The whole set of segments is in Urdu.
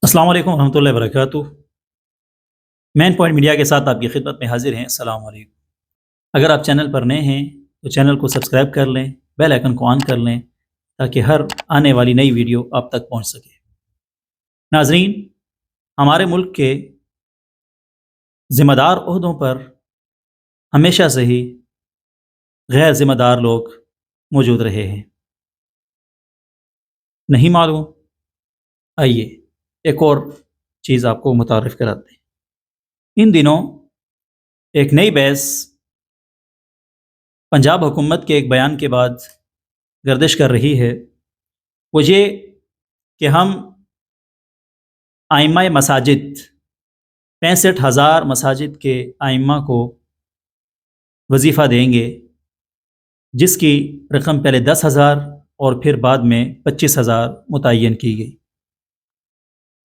السلام علیکم ورحمۃ اللہ وبرکاتہ۔ مین پوائنٹ میڈیا کے ساتھ آپ کی خدمت میں حاضر ہیں۔ السلام علیکم۔ اگر آپ چینل پر نئے ہیں تو چینل کو سبسکرائب کر لیں، بیل آئکن کو آن کر لیں تاکہ ہر آنے والی نئی ویڈیو آپ تک پہنچ سکے۔ ناظرین، ہمارے ملک کے ذمہ دار عہدوں پر ہمیشہ سے ہی غیر ذمہ دار لوگ موجود رہے ہیں۔ نہیں معلوم؟ آئیے ایک اور چیز آپ کو متعارف کراتے ہیں۔ ان دنوں ایک نئی بحث پنجاب حکومت کے ایک بیان کے بعد گردش کر رہی ہے، وہ یہ کہ ہم ائمہ مساجد 65,000 مساجد کے ائمہ کو وظیفہ دیں گے، جس کی رقم پہلے 10,000 اور پھر بعد میں 25,000 متعین کی گئی۔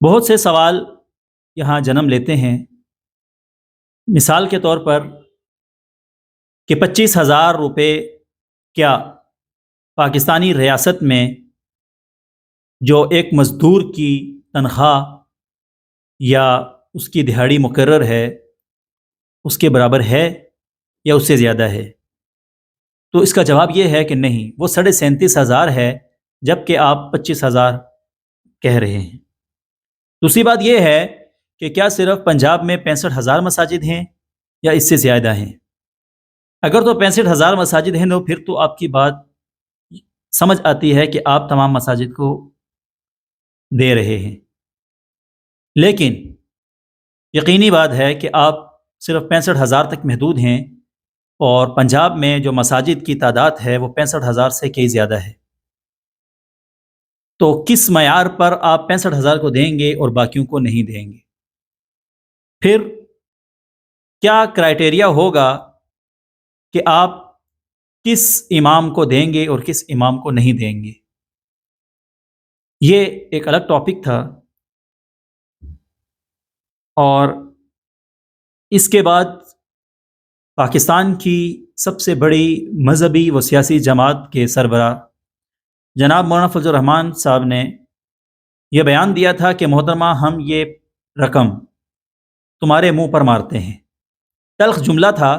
بہت سے سوال یہاں جنم لیتے ہیں، مثال کے طور پر کہ 25,000 روپے کیا پاکستانی ریاست میں جو ایک مزدور کی تنخواہ یا اس کی دہاڑی مقرر ہے اس کے برابر ہے یا اس سے زیادہ ہے؟ تو اس کا جواب یہ ہے کہ نہیں، وہ 37,500 ہے، جبکہ آپ 25,000 کہہ رہے ہیں۔ دوسری بات یہ ہے کہ کیا صرف پنجاب میں 65,000 مساجد ہیں یا اس سے زیادہ ہیں؟ اگر تو 65,000 مساجد ہیں تو پھر تو آپ کی بات سمجھ آتی ہے کہ آپ تمام مساجد کو دے رہے ہیں، لیکن یقینی بات ہے کہ آپ صرف 65,000 تک محدود ہیں، اور پنجاب میں جو مساجد کی تعداد ہے وہ 65,000 سے کئی زیادہ ہے۔ تو کس معیار پر آپ 65,000 کو دیں گے اور باقیوں کو نہیں دیں گے؟ پھر کیا کرائٹیریا ہوگا کہ آپ کس امام کو دیں گے اور کس امام کو نہیں دیں گے؟ یہ ایک الگ ٹاپک تھا، اور اس کے بعد پاکستان کی سب سے بڑی مذہبی و سیاسی جماعت کے سربراہ جناب مولانا فضل الرحمان صاحب نے یہ بیان دیا تھا کہ محترمہ، ہم یہ رقم تمہارے منہ پر مارتے ہیں۔ تلخ جملہ تھا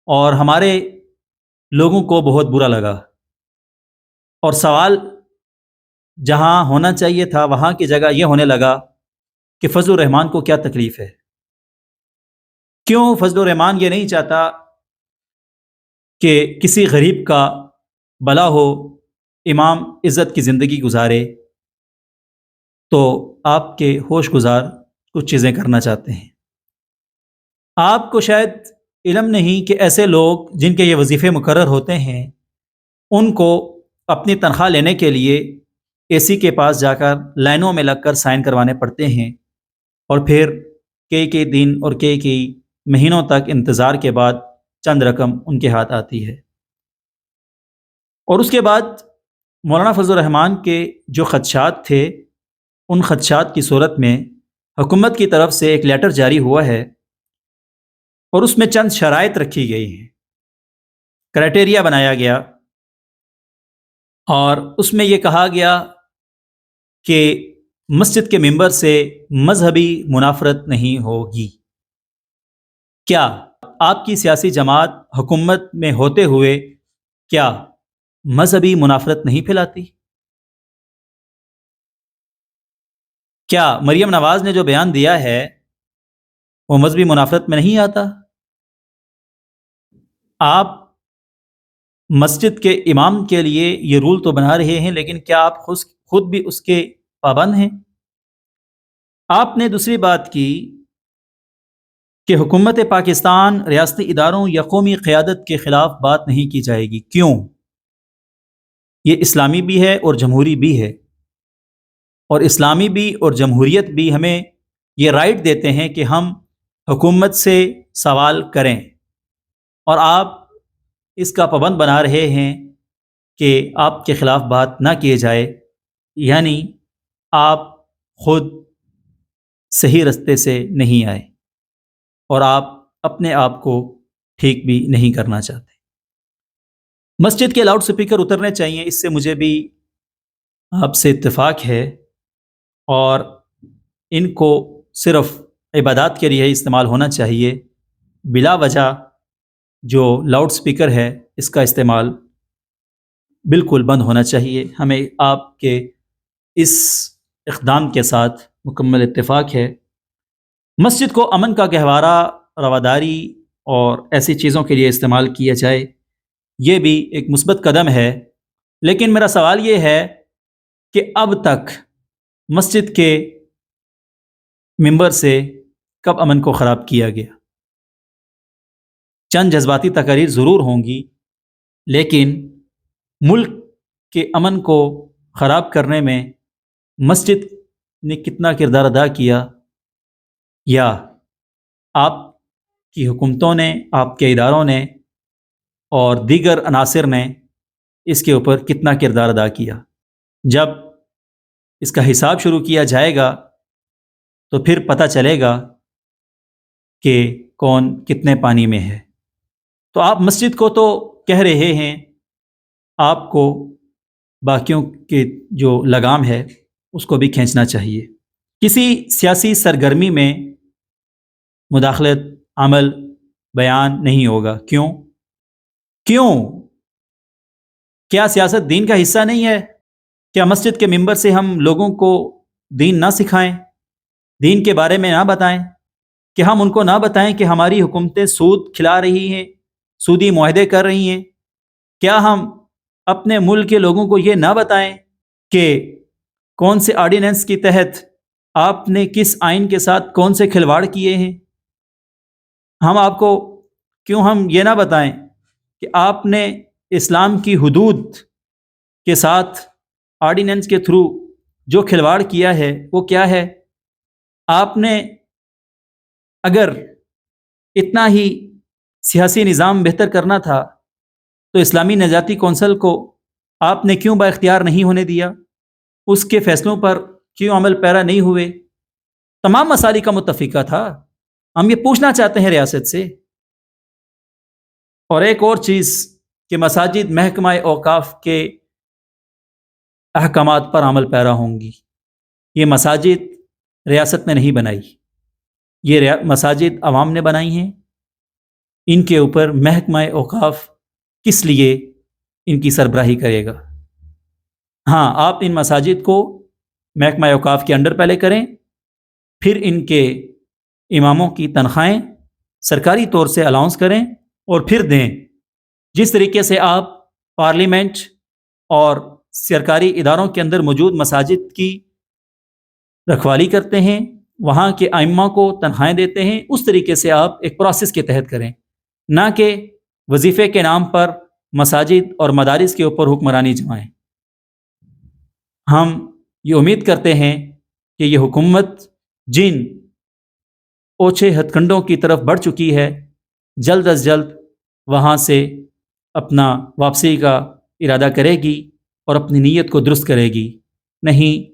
اور ہمارے لوگوں کو بہت برا لگا، اور سوال جہاں ہونا چاہیے تھا وہاں کی جگہ یہ ہونے لگا کہ فضل الرحمان کو کیا تکلیف ہے؟ کیوں فضل الرحمان یہ نہیں چاہتا کہ کسی غریب کا بھلا ہو، امام عزت کی زندگی گزارے؟ تو آپ کے ہوش گزار کچھ چیزیں کرنا چاہتے ہیں۔ آپ کو شاید علم نہیں کہ ایسے لوگ جن کے یہ وظیفے مقرر ہوتے ہیں، ان کو اپنی تنخواہ لینے کے لیے اے سی کے پاس جا کر لائنوں میں لگ کر سائن کروانے پڑتے ہیں، اور پھر کئی دن اور کئی مہینوں تک انتظار کے بعد چند رقم ان کے ہاتھ آتی ہے۔ اور اس کے بعد مولانا فضل الرحمان کے جو خدشات تھے، ان خدشات کی صورت میں حکومت کی طرف سے ایک لیٹر جاری ہوا ہے، اور اس میں چند شرائط رکھی گئی ہیں، کرائٹیریا بنایا گیا، اور اس میں یہ کہا گیا کہ مسجد کے ممبر سے مذہبی منافرت نہیں ہوگی۔ کیا آپ کی سیاسی جماعت حکومت میں ہوتے ہوئے کیا مذہبی منافرت نہیں پھیلاتی؟ کیا مریم نواز نے جو بیان دیا ہے وہ مذہبی منافرت میں نہیں آتا؟ آپ مسجد کے امام کے لیے یہ رول تو بنا رہے ہیں، لیکن کیا آپ خود بھی اس کے پابند ہیں؟ آپ نے دوسری بات کی کہ حکومت پاکستان ریاستی اداروں یا قومی قیادت کے خلاف بات نہیں کی جائے گی۔ کیوں؟ یہ اسلامی بھی ہے اور جمہوری بھی ہے، اور اسلامی بھی اور جمہوریت بھی ہمیں یہ رائٹ دیتے ہیں کہ ہم حکومت سے سوال کریں، اور آپ اس کا پابند بنا رہے ہیں کہ آپ کے خلاف بات نہ کیے جائے، یعنی آپ خود صحیح رستے سے نہیں آئے اور آپ اپنے آپ کو ٹھیک بھی نہیں کرنا چاہتے۔ مسجد کے لاؤڈ سپیکر اترنے چاہیے، اس سے مجھے بھی آپ سے اتفاق ہے، اور ان کو صرف عبادات کے لیے استعمال ہونا چاہیے. بلا وجہ جو لاؤڈ سپیکر ہے اس کا استعمال بالکل بند ہونا چاہیے. ہمیں آپ کے اس اقدام کے ساتھ مکمل اتفاق ہے. مسجد کو امن کا گہوارہ، رواداری اور ایسی چیزوں کے لیے استعمال کیا جائے، یہ بھی ایک مثبت قدم ہے. لیکن میرا سوال یہ ہے کہ اب تک مسجد کے ممبر سے کب امن کو خراب کیا گیا؟ چند جذباتی تقاریر ضرور ہوں گی، لیکن ملک کے امن کو خراب کرنے میں مسجد نے کتنا کردار ادا کیا، یا آپ کی حکومتوں نے، آپ کے اداروں نے اور دیگر عناصر نے اس کے اوپر کتنا کردار ادا کیا؟ جب اس کا حساب شروع کیا جائے گا تو پھر پتہ چلے گا کہ کون کتنے پانی میں ہے. تو آپ مسجد کو تو کہہ رہے ہیں، آپ کو باقیوں کے جو لگام ہے اس کو بھی کھینچنا چاہیے. کسی سیاسی سرگرمی میں مداخلت، عمل، بیان نہیں ہوگا. کیوں؟ کیا سیاست دین کا حصہ نہیں ہے؟ کیا مسجد کے ممبر سے ہم لوگوں کو دین نہ سکھائیں، دین کے بارے میں نہ بتائیں؟ کہ ہم ان کو نہ بتائیں کہ ہماری حکومتیں سود کھلا رہی ہیں، سودی معاہدے کر رہی ہیں؟ کیا ہم اپنے ملک کے لوگوں کو یہ نہ بتائیں کہ کون سے آرڈیننس کے تحت آپ نے کس آئین کے ساتھ کون سے کھلواڑ کیے ہیں؟ ہم یہ نہ بتائیں کہ آپ نے اسلام کی حدود کے ساتھ آرڈیننس کے تھرو جو کھلواڑ کیا ہے وہ کیا ہے؟ آپ نے اگر اتنا ہی سیاسی نظام بہتر کرنا تھا تو اسلامی نجاتی کونسل کو آپ نے کیوں با اختیار نہیں ہونے دیا؟ اس کے فیصلوں پر کیوں عمل پیرا نہیں ہوئے؟ تمام مسائل کا متفقہ تھا. ہم یہ پوچھنا چاہتے ہیں ریاست سے. اور ایک اور چیز کہ مساجد محکمہ اوقاف کے احکامات پر عمل پیرا ہوں گی. یہ مساجد ریاست نے نہیں بنائی، یہ مساجد عوام نے بنائی ہیں. ان کے اوپر محکمہ اوقاف کس لیے ان کی سربراہی کرے گا؟ ہاں، آپ ان مساجد کو محکمہ اوقاف کے انڈر پہلے کریں، پھر ان کے اماموں کی تنخواہیں سرکاری طور سے الاؤنس کریں اور پھر دیں. جس طریقے سے آپ پارلیمنٹ اور سرکاری اداروں کے اندر موجود مساجد کی رکھوالی کرتے ہیں، وہاں کے ائمہ کو تنخواہیں دیتے ہیں، اس طریقے سے آپ ایک پروسیس کے تحت کریں، نہ کہ وظیفے کے نام پر مساجد اور مدارس کے اوپر حکمرانی جمائیں. ہم یہ امید کرتے ہیں کہ یہ حکومت جن اوچھے ہتھ کنڈوں کی طرف بڑھ چکی ہے، جلد از جلد وہاں سے اپنا واپسی کا ارادہ کرے گی اور اپنی نیت کو درست کرے گی. نہیں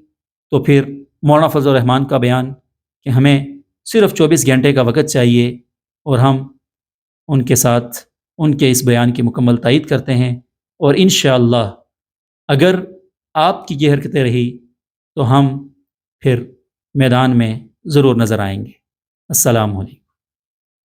تو پھر مولانا فضل الرحمان کا بیان کہ ہمیں صرف 24 گھنٹے کا وقت چاہیے، اور ہم ان کے ساتھ ان کے اس بیان کی مکمل تائید کرتے ہیں. اور انشاءاللہ اگر آپ کی یہ حرکتیں رہی تو ہم پھر میدان میں ضرور نظر آئیں گے. السلام علیکم.